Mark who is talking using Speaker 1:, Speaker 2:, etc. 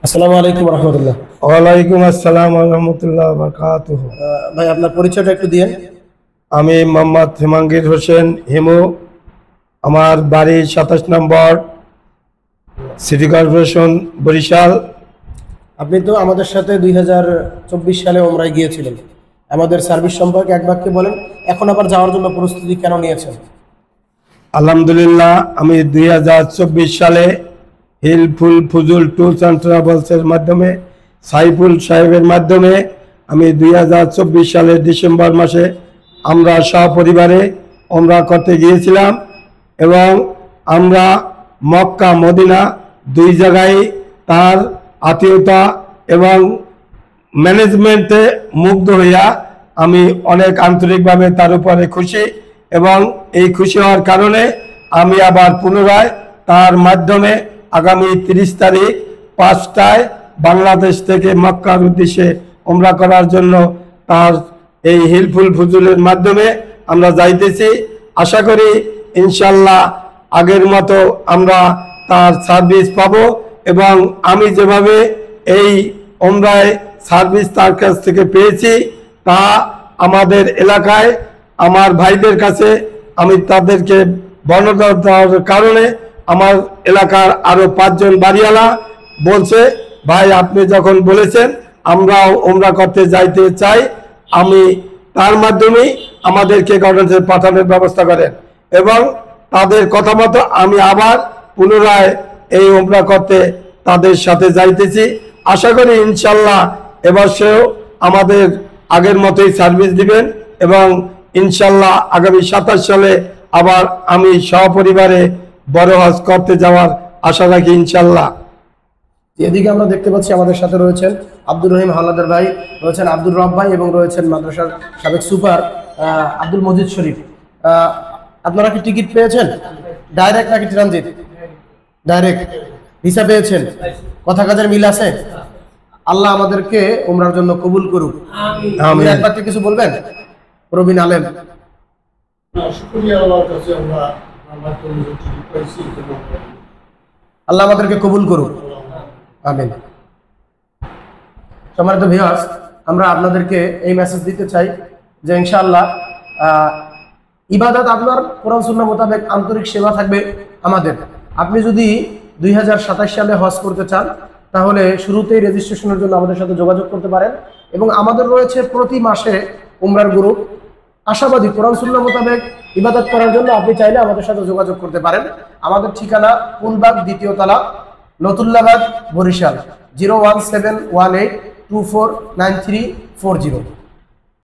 Speaker 1: আসসালামু আলাইকুম রহমতুল্লাহ।
Speaker 2: ওয়ালাইকুম আসসালাম রহমতুল্লাহ বারাকাতুহু।
Speaker 1: ভাই আপনার পরিচয়টা একটু দিয়েন।
Speaker 2: আমি মোহাম্মদ হেমাঙ্গীর হোসেন হিমু। আমার বাড়ি 27 নম্বর সিটি কর্পোরেশন বরিশাল।
Speaker 1: আপনি তো আমাদের সাথে 2024 সালে ওমরায় গিয়েছিলেন। আমাদের সার্ভিস সম্পর্কে এক বাক্যে বলেন, এখন আবার যাওয়ার জন্য প্রস্তুতি কেন নিয়েছেন?
Speaker 2: আলহামদুলিল্লাহ, আমি 2024 সালে হিলফুল ফুজুল ট্যুরস অ্যান্ড ট্রাভেলসের মাধ্যমে সাইফুল সাহেবের মাধ্যমে আমি 2024 সালের ডিসেম্বর মাসে আমরা সপরিবারে ওমরা করতে গিয়েছিলাম এবং আমরা মক্কা মদিনা দুই জায়গায় তার আত্মীয়তা এবং ম্যানেজমেন্টে মুগ্ধ হইয়া আমি অনেক আন্তরিকভাবে তার উপরে খুশি এবং এই খুশি হওয়ার কারণে আমি আবার পুনরায় তার মাধ্যমে আগামী 30 তারিখ 5টায় বাংলাদেশ থেকে মক্কার উদ্দেশ্যে ওমরা করার জন্য তার এই হিলফুল ফুজুলের মাধ্যমে আমরা যাইতেছি। আশা করি ইনশাল্লাহ আগের মতো আমরা তার সার্ভিস পাব এবং আমি যেভাবে এই ওমরায় সার্ভিস তার কাছ থেকে পেয়েছি তা আমাদের এলাকায় আমার ভাইদের কাছে আমি তাদেরকে বর্ণনা দেওয়ার কারণে আমার এলাকার আরো 5 জন বাড়িওয়ালা বলছে, ভাই আপনি যখন বলেছেন আমরাও ওমরা করতে যাইতে চাই, আমি তার মাধ্যমে আমাদেরকে গভর্নমেন্টের পাঠানোর ব্যবস্থা করেন এবং তাদের কথা মতো আমি আবার পুনরায় এই ওমরা করতে তাদের সাথে যাইতেছি। আশা করি ইনশাল্লাহ এবছর আমাদের আগের মতোই সার্ভিস দিবেন এবং ইনশাল্লাহ আগামী 27 সালে আবার আমি সপরিবারে বড় হজ করতে যাওয়ার আশা রাখি ইনশাল্লাহ।
Speaker 1: এদিকে আমরা দেখতে পাচ্ছি আমাদের সাথে রয়েছেন আব্দুর রহিম হাওলাদার ভাই, রয়েছেন আব্দুর রব ভাই এবং রয়েছেন মাদ্রাসার সাবেক সুপার আব্দুল মজিদ শরীফ। আপনারা কি টিকিট পেয়েছেন? ডাইরেক্ট নাকি ট্রানজিট? ডাইরেক্ট। ভিসা পেয়েছেন? কথা কাজের মিল আছে? আল্লাহ আমাদেরকে ওমরার জন্য কবুল করুক। আমিন। একবার কিছু বলবেন প্রবীণ আলেম? আল্লাহ আমাদেরকে কবুল করুক, আমিন। সম্মানিত ভিউয়ার্স, আমরা আপনাদেরকে এই মেসেজ দিতে চাই যে ইনশাআল্লাহ ইবাদত আপনার কোরআন সুন্নাহ মোতাবেক আন্তরিক সেবা থাকবে আমাদের। আপনি যদি 2027 সালে হজ করতে চান তাহলে শুরুতেই রেজিস্ট্রেশনের জন্য আমাদের সাথে যোগাযোগ করতে পারেন এবং আমাদের রয়েছে প্রতি মাসে উমরার গ্রুপ। আশাবাদী কোরআন সুন্নাহ মোতাবেক ইবাদত করার জন্য আপনি চাইলে আমাদের সাথে যোগাযোগ করতে পারেন। আমাদের ঠিকানা ফুলবাগ 2য় তলা, নতুল্লাবাদ, বরিশাল 01718249340।